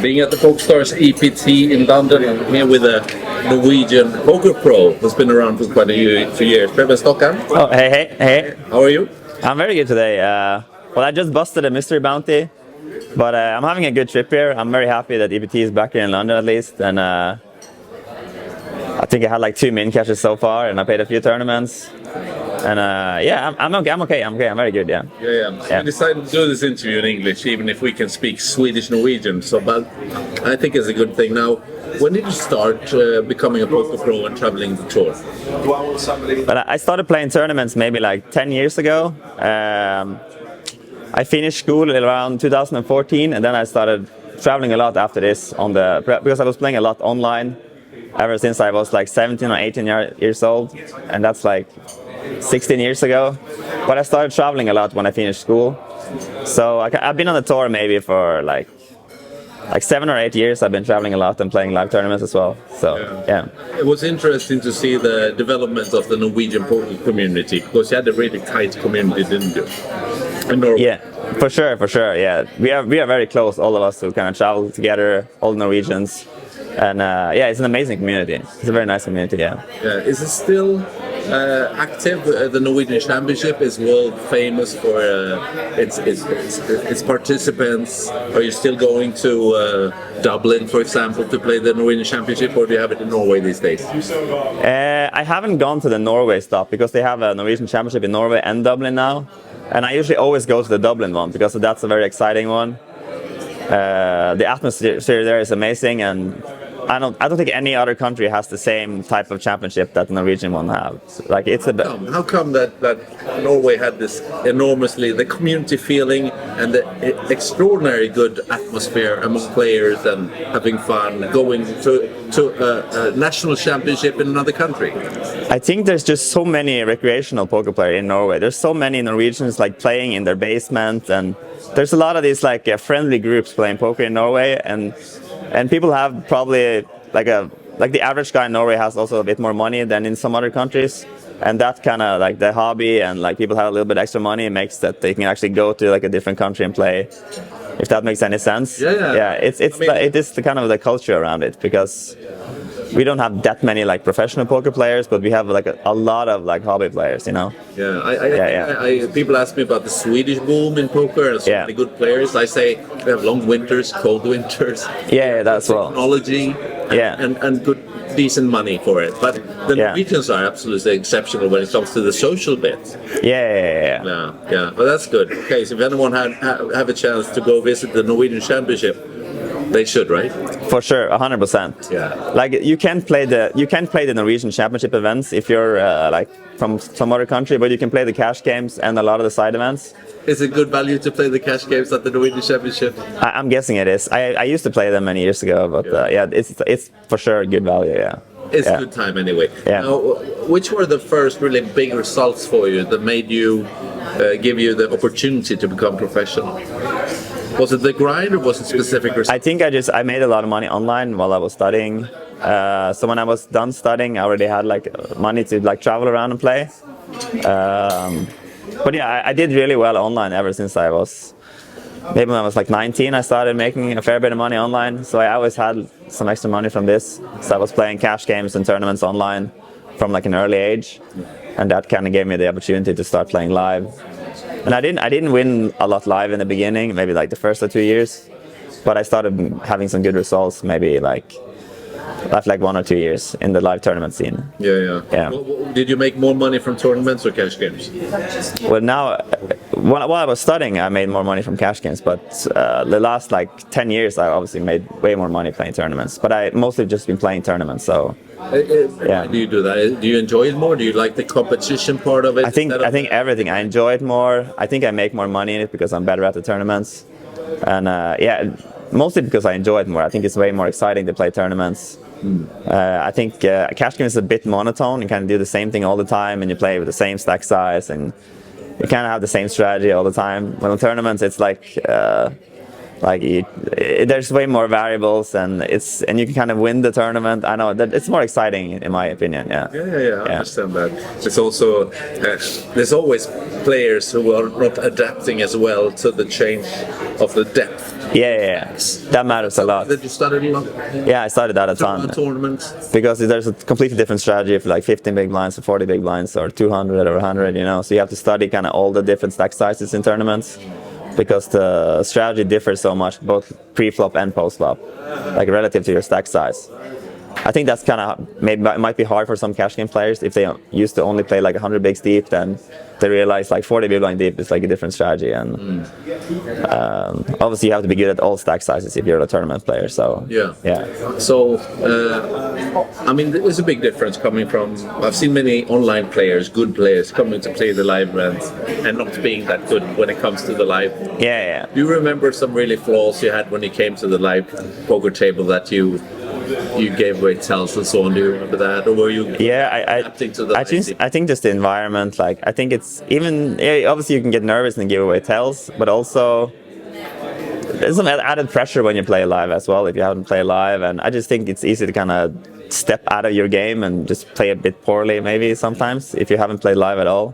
Being at the Pokerstars EPT in London, I'm here with a Norwegian poker pro who's been around for quite a few years. Preben Stokkan. Oh, hey. How are you? I'm very good today. Well, I just busted a mystery bounty, but I'm having a good trip here. I'm very happy that EPT is back here in London at least, and I think I had like 2 min catches so far, and I played a few tournaments. And yeah, I'm okay. I'm very good. Yeah. We decided to do this interview in English, even if we can speak Swedish Norwegian. So, but I think it's a good thing. Now, when did you start becoming a poker pro and traveling the tour? But I started playing tournaments maybe like 10 years ago. I finished school around 2014, and then I started traveling a lot after this because I was playing a lot online ever since I was like 17 or 18 years old, and that's like 16 years ago. But I started traveling a lot when I finished school. So I've been on the tour maybe for like 7 or 8 years. I've been traveling a lot and playing live tournaments as well. So yeah. It was interesting to see the development of the Norwegian poker community, because you had a really tight community, didn't you? In Norway. Yeah, for sure. Yeah, we are very close, all of us who kind of travel together, all Norwegians. And yeah, it's an amazing community. It's a very nice community. Yeah. Is it still active? The Norwegian Championship is world famous for its participants. Are you still going to Dublin, for example, to play the Norwegian Championship, or do you have it in Norway these days? I haven't gone to the Norway stop because they have a Norwegian Championship in Norway and Dublin now, and I usually always go to the Dublin one because that's a very exciting one. The atmosphere there is amazing, and I don't think any other country has the same type of championship that the Norwegian one have. So, like it's a. How come that Norway had this the community feeling and the extraordinary good atmosphere among players and having fun, going to a national championship in another country? I think there's just so many recreational poker players in Norway. There's so many Norwegians like playing in their basement, and there's a lot of these like friendly groups playing poker in Norway, and people have probably like the average guy in Norway has also a bit more money than in some other countries, and that kind of like the hobby and like people have a little bit extra money makes that they can actually go to like a different country and play, if that makes any sense. Yeah. It is the kind of the culture around it, because we don't have that many like professional poker players, but we have like a lot of like hobby players, you know. People ask me about the Swedish boom in poker and so many good players. I say we have long winters, cold winters. Yeah, that's well. Technology. And good, decent money for it. But the Norwegians are absolutely exceptional when it comes to the social bit. Yeah. Well, that's good. Okay, so if anyone have a chance to go visit the Norwegian Championship, they should, right? For sure, 100%. Yeah. Like you can play the Norwegian Championship events if you're like from some other country, but you can play the cash games and a lot of the side events. Is it good value to play the cash games at the Norwegian Championship? I'm guessing it is. I used to play them many years ago, but it's for sure good value. Yeah. It's a good time anyway. Yeah. Now, which were the first really big results for you that made you give you the opportunity to become professional? Was it the grind or was it specific results? I think I made a lot of money online while I was studying. So when I was done studying, I already had like money to like travel around and play. But yeah, I did really well online ever since I was, maybe when I was like 19, I started making a fair bit of money online. So I always had some extra money from this. So I was playing cash games and tournaments online from like an early age. And that kind of gave me the opportunity to start playing live. And I didn't win a lot live in the beginning, maybe like the first or 2 years. But I started having some good results maybe like after like 1 or 2 years in the live tournament scene. Yeah. Well, did you make more money from tournaments or cash games? Well, now, while I was studying, I made more money from cash games, but the last like 10 years, I obviously made way more money playing tournaments. But I mostly just been playing tournaments, so. Why do you do that? Do you enjoy it more? Do you like the competition part of it? I think everything. I enjoy it more. I think I make more money in it because I'm better at the tournaments, and mostly because I enjoy it more. I think it's way more exciting to play tournaments. I think cash game is a bit monotone. You kind of do the same thing all the time, and you play with the same stack size, and you kind of have the same strategy all the time. When in tournaments, it's like there's way more variables, and you can kind of win the tournament. I know that it's more exciting in my opinion. Yeah. I understand that. It's also there's always players who are not adapting as well to the change of the depth Yeah. That matters a lot. That you studied a lot? Yeah, I started that a ton. Tournaments? Because there's a completely different strategy for like 15 big blinds or 40 big blinds or 200 or 100, you know. So you have to study kind of all the different stack sizes in tournaments because the strategy differs so much, both pre-flop and post-flop, like relative to your stack size. I think that's kind of maybe it might be hard for some cash game players if they used to only play like 100 bigs deep, then they realize like 40 big blind deep is like a different strategy, and obviously you have to be good at all stack sizes if you're a tournament player. So yeah. So I mean, there's a big difference coming from. I've seen many online players, good players, coming to play the live rounds and not being that good when it comes to the live. Yeah. Do you remember some really flaws you had when you came to the live poker table that you gave away tells and so on? Do you remember that, or were you adapting to the? I think just the environment. Like I think it's even obviously you can get nervous and give away tells, but also there's some added pressure when you play live as well if you haven't played live. And I just think it's easy to kind of step out of your game and just play a bit poorly maybe sometimes if you haven't played live at all.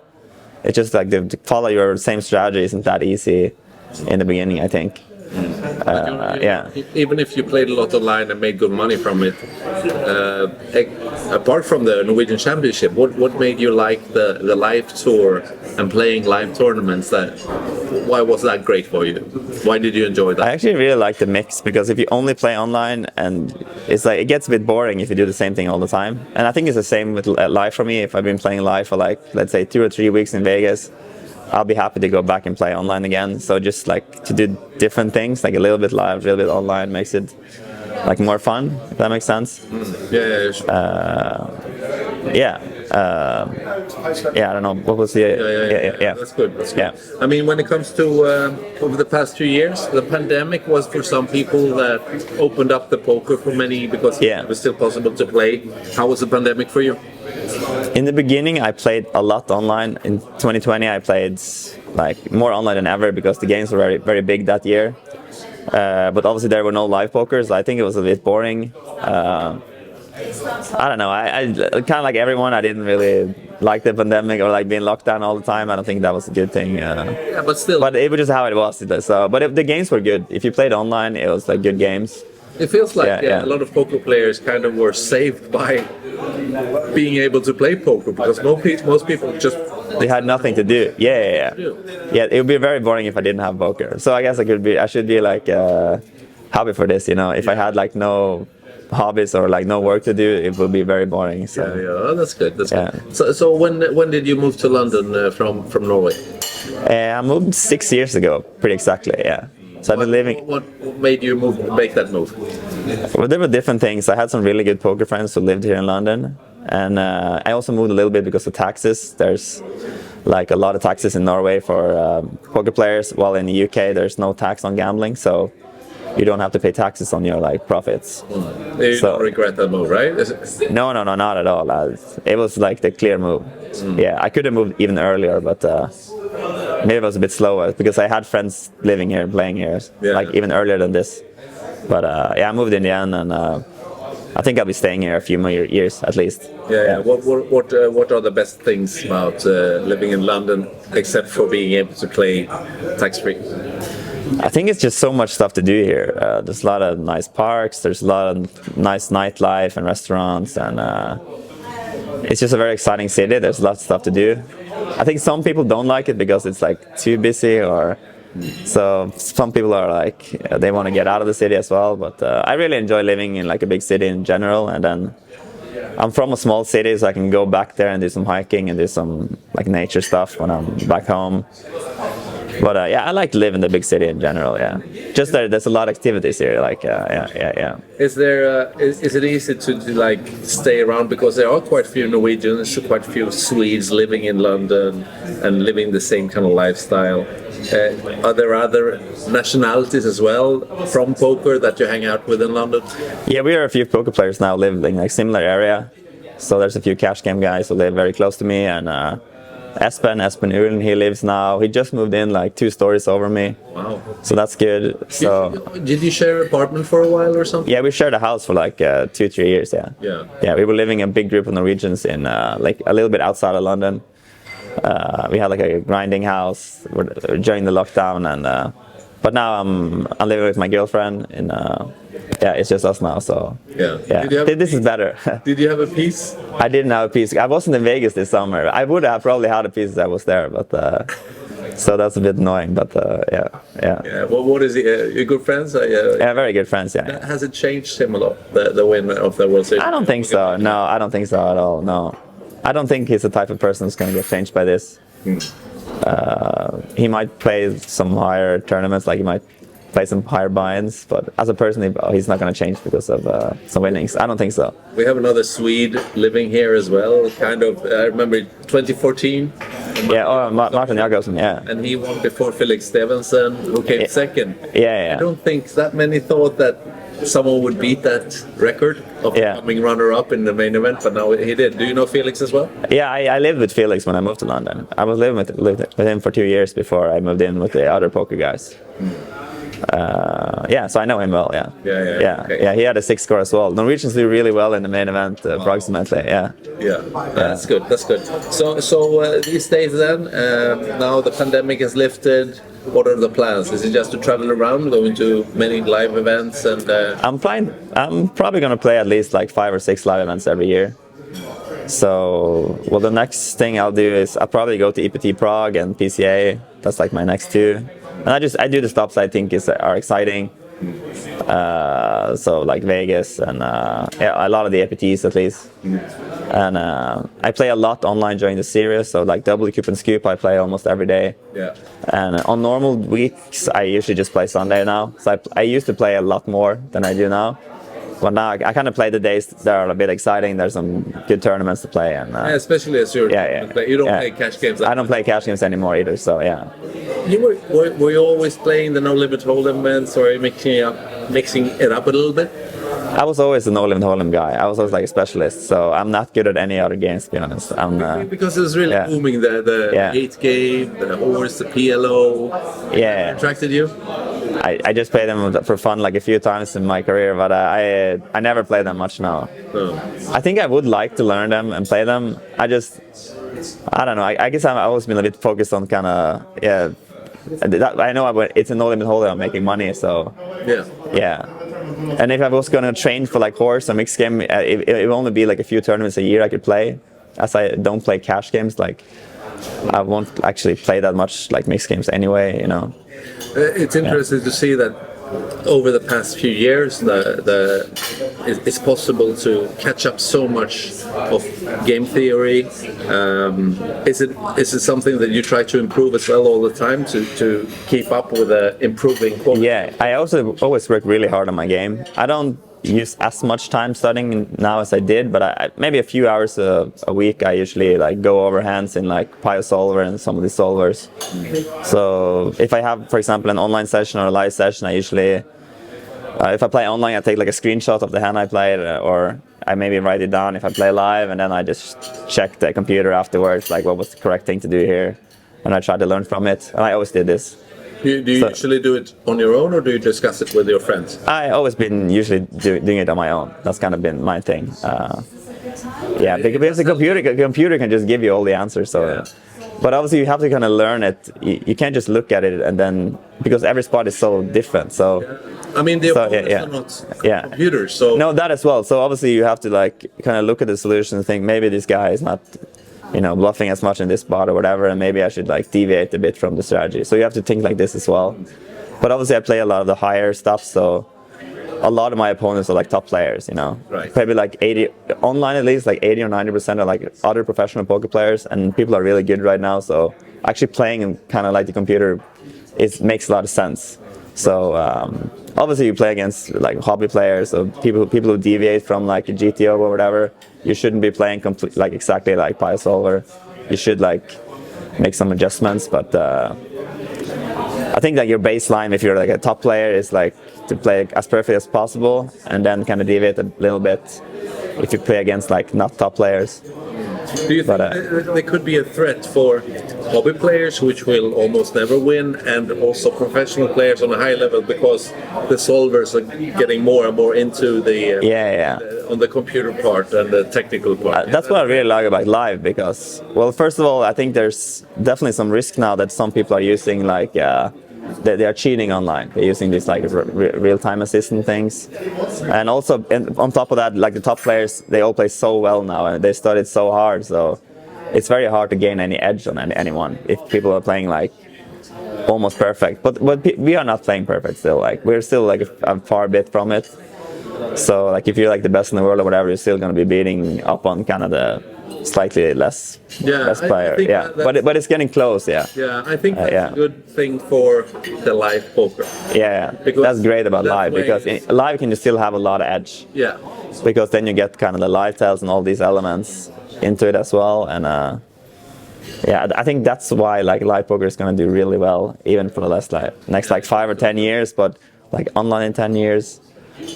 It's just like to follow your same strategy isn't that easy in the beginning, I think. Even if you played a lot online and made good money from it, apart from the Norwegian Championship, what made you like the live tour and playing live tournaments? Why was that great for you? Why did you enjoy that? I actually really like the mix, because if you only play online, and it's like it gets a bit boring if you do the same thing all the time. And I think it's the same with live for me. If I've been playing live for like, let's say 2 or 3 weeks in Vegas, I'll be happy to go back and play online again. So just like to do different things, like a little bit live, a little bit online, makes it like more fun, if that makes sense. Yeah, sure. I don't know, what was the... Yeah. That's good. Yeah. I mean, when it comes to over the past 2 years, the pandemic was for some people that opened up the poker for many, because it was still possible to play. How was the pandemic for you? In the beginning, I played a lot online. In 2020, I played like more online than ever because the games were very, very big that year. But obviously, there were no live pokers. I think it was a bit boring. I don't know. I kind of like everyone. I didn't really like the pandemic or like being locked down all the time. I don't think that was a good thing. But still. But it was just how it was. So, but the games were good. If you played online, it was like good games. It feels like a lot of poker players kind of were saved by being able to play poker, because most people just... They had nothing to do. Yeah, it would be very boring if I didn't have poker. So I guess I should be like happy for this, you know. If I had like no hobbies or like no work to do, it would be very boring. So. Oh, that's good. Good. So when did you move to London from Norway? I moved 6 years ago, pretty exactly. Yeah. So I've been living. What made you make that move? Well, there were different things. I had some really good poker friends who lived here in London, and I also moved a little bit because of taxes. There's like a lot of taxes in Norway for poker players, while in the UK there's no tax on gambling, so you don't have to pay taxes on your like profits. You don't regret that move, right? No, not at all. It was like the clear move. Yeah, I could have moved even earlier, but maybe it was a bit slower because I had friends living here, playing here, like even earlier than this. But I moved in the end, and I think I'll be staying here a few more years at least. Yeah. What are the best things about living in London, except for being able to play tax-free? I think it's just so much stuff to do here. There's a lot of nice parks, there's a lot of nice nightlife and restaurants, and it's just a very exciting city. There's lots of stuff to do. I think some people don't like it because it's like too busy, or so some people are like they want to get out of the city as well. But I really enjoy living in like a big city in general, and then I'm from a small city, so I can go back there and do some hiking and do some like nature stuff when I'm back home. But I like to live in the big city in general. Yeah, just there's a lot of activities here. Like Is there is it easy to like stay around, because there are quite a few Norwegians, quite a few Swedes living in London and living the same kind of lifestyle? Are there other nationalities as well from poker that you hang out with in London? Yeah, we are a few poker players now living in like similar area. So there's a few cash game guys who live very close to me, and Espen Ulen, he lives now. He just moved in like 2 stories over me. Wow. So that's good. So did you share an apartment for a while or something? Yeah, we shared a house for like 2-3 years. Yeah, we were living in a big group of Norwegians in like a little bit outside of London. We had like a grinding house during the lockdown, and But now I'm living with my girlfriend, and it's just us now. So yeah. This is better. Did you have a piece? I didn't have a piece. I wasn't in Vegas this summer. I would have probably had a piece if I was there, but so that's a bit annoying. But Yeah. Well, what is it? You're good friends? Yeah, very good friends. Yeah. Has it changed him a lot? The win of the World Series? I don't think so. No, I don't think so at all. No, I don't think he's the type of person who's going to get changed by this. He might play some higher tournaments, like he might play some higher buy-ins, but as a person, he's not going to change because of some winnings. I don't think so. We have another Swede living here as well. Kind of. I remember 2014. Yeah, Martin Jakobsen. Yeah. And he won before Felix Stevenson, who came second. Yeah. I don't think that many thought that someone would beat that record of becoming runner-up in the main event, but now he did. Do you know Felix as well? Yeah, I lived with Felix when I moved to London. I was living with him for 2 years before I moved in with the other poker guys. So I know him well. Yeah. He had a 6 score as well. Norwegians do really well in the main event, approximately. Yeah. That's good. So these days then, now the pandemic is lifted. What are the plans? Is it just to travel around, going to many live events, and? I'm probably going to play at least like 5 or 6 live events every year. So, well, the next thing I'll do is I'll probably go to EPT Prague and PCA. That's like my next 2. And I do the stops I think are exciting. So like Vegas and a lot of the EPTs at least. And I play a lot online during the series, so like double Cup and Scoop I play almost every day. Yeah. And on normal weeks I usually just play Sunday now. So I used to play a lot more than I do now. But now I kind of play the days that are a bit exciting. There's some good tournaments to play, and especially as you don't play cash games. I don't play cash games anymore either. So yeah. Were you always playing the no limit hold'em events, or are you mixing it up a little bit? I was always a no limit hold'em guy. I was always like a specialist, so I'm not good at any other games, to be honest. Because it was really booming the 8 game, the horse, the PLO. Yeah. Attracted you? I just played them for fun like a few times in my career, but I never play them much now. No. I think I would like to learn them and play them. I don't know. I guess I've always been a bit focused on kind of I know it's a no limit hold'em. I'm making money, so yeah. And if I was going to train for like horse or mixed game, it would only be like a few tournaments a year I could play. As I don't play cash games, like I won't actually play that much like mixed games anyway, you know. It's interesting to see that over the past few years, it's possible to catch up so much of game theory. Is it something that you try to improve as well all the time to keep up with the improving quality? Yeah, I also always work really hard on my game. I don't use as much time studying now as I did, but maybe a few hours a week I usually like go over hands in like Pio Solver and some of the solvers. So if I have, for example, an online session or a live session, I usually if I play online I take like a screenshot of the hand I played, or I maybe write it down if I play live, and then I just check the computer afterwards, like what was the correct thing to do here, and I try to learn from it. And I always did this. Do you usually do it on your own, or do you discuss it with your friends? I always been usually doing it on my own. That's kind of been my thing. Because the computer can just give you all the answers. So, but obviously you have to kind of learn it. You can't just look at it and then, because every spot is so different. So, I mean, the opponents are not computers. So no, that as well. So obviously you have to like kind of look at the solution and think maybe this guy is not, bluffing as much in this spot or whatever, and maybe I should like deviate a bit from the strategy. So you have to think like this as well. But obviously I play a lot of the higher stuff, so a lot of my opponents are like top players, Right. Maybe like 80, online at least, like 80 or 90% are like other professional poker players, and people are really good right now, so actually playing kind of like the computer makes a lot of sense. So obviously you play against like hobby players, or people who deviate from like a GTO or whatever. You shouldn't be playing exactly like Pio Solver. You should like make some adjustments, but I think that your baseline, if you're like a top player, is like to play as perfect as possible, and then kind of deviate a little bit if you play against like not top players. Do you think there could be a threat for hobby players, which will almost never win, and also professional players on a high level, because the solvers are getting more and more into the on the computer part and the technical part? That's what I really like about live, because, well, first of all, I think there's definitely some risk now that some people are using like they are cheating online. They're using these like real-time assistant things, and also on top of that, like the top players, they all play so well now, and they studied so hard. So it's very hard to gain any edge on anyone if people are playing like almost perfect. But we are not playing perfect still. Like we're still like a far bit from it. So like if you're like the best in the world or whatever, you're still going to be beating up on kind of the slightly less player. But it's getting close. Yeah, I think that's a good thing for the live poker. Yeah, because that's great about live, because live can you still have a lot of edge. Yeah, because then you get kind of the live tells and all these elements into it as well, and yeah, I think that's why like live poker is going to do really well even for the next like 5 or 10 years. But like online in 10 years,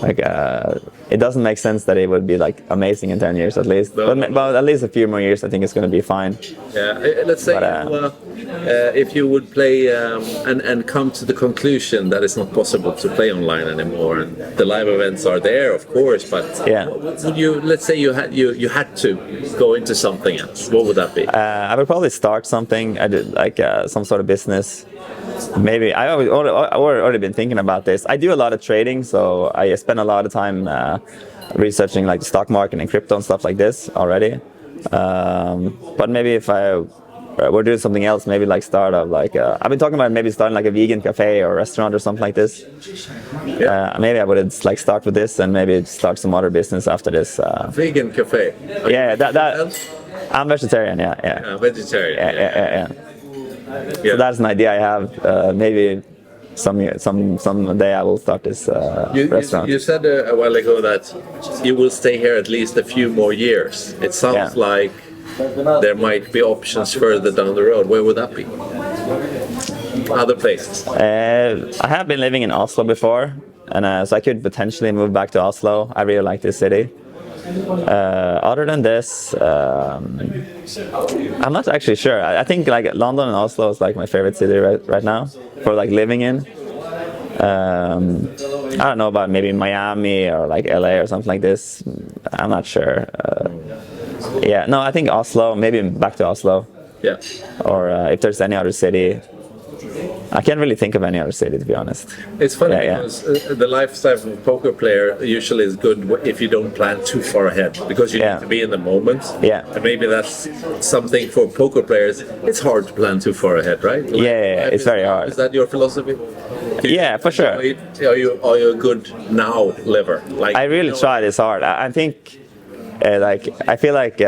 like it doesn't make sense that it would be like amazing in 10 years at least, but at least a few more years I think it's going to be fine. Yeah, let's say if you would play and come to the conclusion that it's not possible to play online anymore, and the live events are there of course, but would you, let's say you had to go into something else, what would that be? I would probably start something. I did like some sort of business. Maybe I already been thinking about this. I do a lot of trading, so I spend a lot of time researching like the stock market and crypto and stuff like this already. But maybe if I were doing something else, maybe like start up like I've been talking about maybe starting like a vegan cafe or restaurant or something like this. Maybe I would like start with this and maybe start some other business after this. Vegan cafe. I'm vegetarian. Yeah. Vegetarian. Yeah. So that's an idea I have. Maybe someday I will start this restaurant. You said a while ago that you will stay here at least a few more years. It sounds like there might be options further down the road. Where would that be? Other places? I have been living in Oslo before, and so I could potentially move back to Oslo. I really like this city. Other than this, I'm not actually sure. I think like London and Oslo is like my favorite city right now for like living in. I don't know about maybe Miami or like LA or something like this. I'm not sure. I think Oslo, maybe back to Oslo. Yeah. Or if there's any other city. I can't really think of any other city, to be honest. It's funny because the lifestyle of a poker player usually is good if you don't plan too far ahead, because you need to be in the moment. Yeah. And maybe that's something for poker players. It's hard to plan too far ahead, right? It's very hard. Is that your philosophy? Yeah, for sure. Are you a good now liver? Like I really try this hard. I think, I feel like.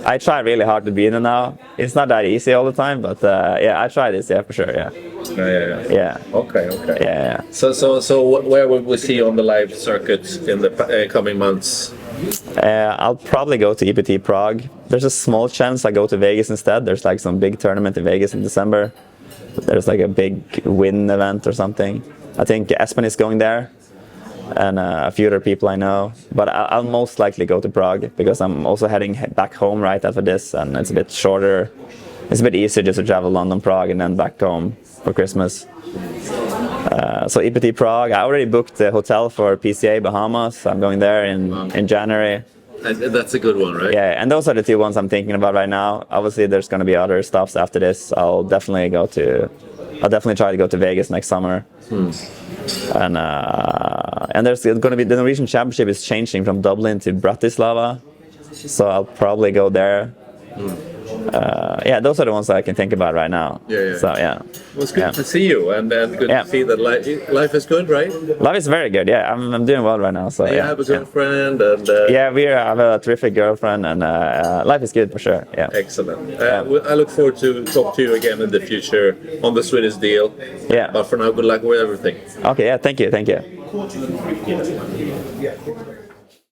I try really hard to be in it now. It's not that easy all the time, but I try this, for sure, Yeah. Okay. Yeah. So where would we see you on the live circuit in the coming months? I'll probably go to EPT Prague. There's a small chance I go to Vegas instead. There's like some big tournament in Vegas in December. There's like a big win event or something. I think Espen is going there, and a few other people I know, but I'll most likely go to Prague because I'm also heading back home right after this, and it's a bit shorter. It's a bit easier just to travel London, Prague, and then back home for Christmas. So EPT Prague, I already booked the hotel for PCA Bahamas. I'm going there in January. And that's a good one, right? Yeah, and those are the two ones I'm thinking about right now. Obviously, there's going to be other stops after this. I'll definitely try to go to Vegas next summer. And there's going to be the Norwegian Championship is changing from Dublin to Bratislava, so I'll probably go there. Those are the ones that I can think about right now. So well, it's good to see you, and good to see that life is good, right? Life is very good. I'm doing well right now. So you have a girlfriend, and we have a terrific girlfriend, and life is good for sure. Yeah. Excellent. I look forward to talk to you again in the future on the Swedish deal. Yeah. But for now, good luck with everything. Okay. Yeah. Thank you.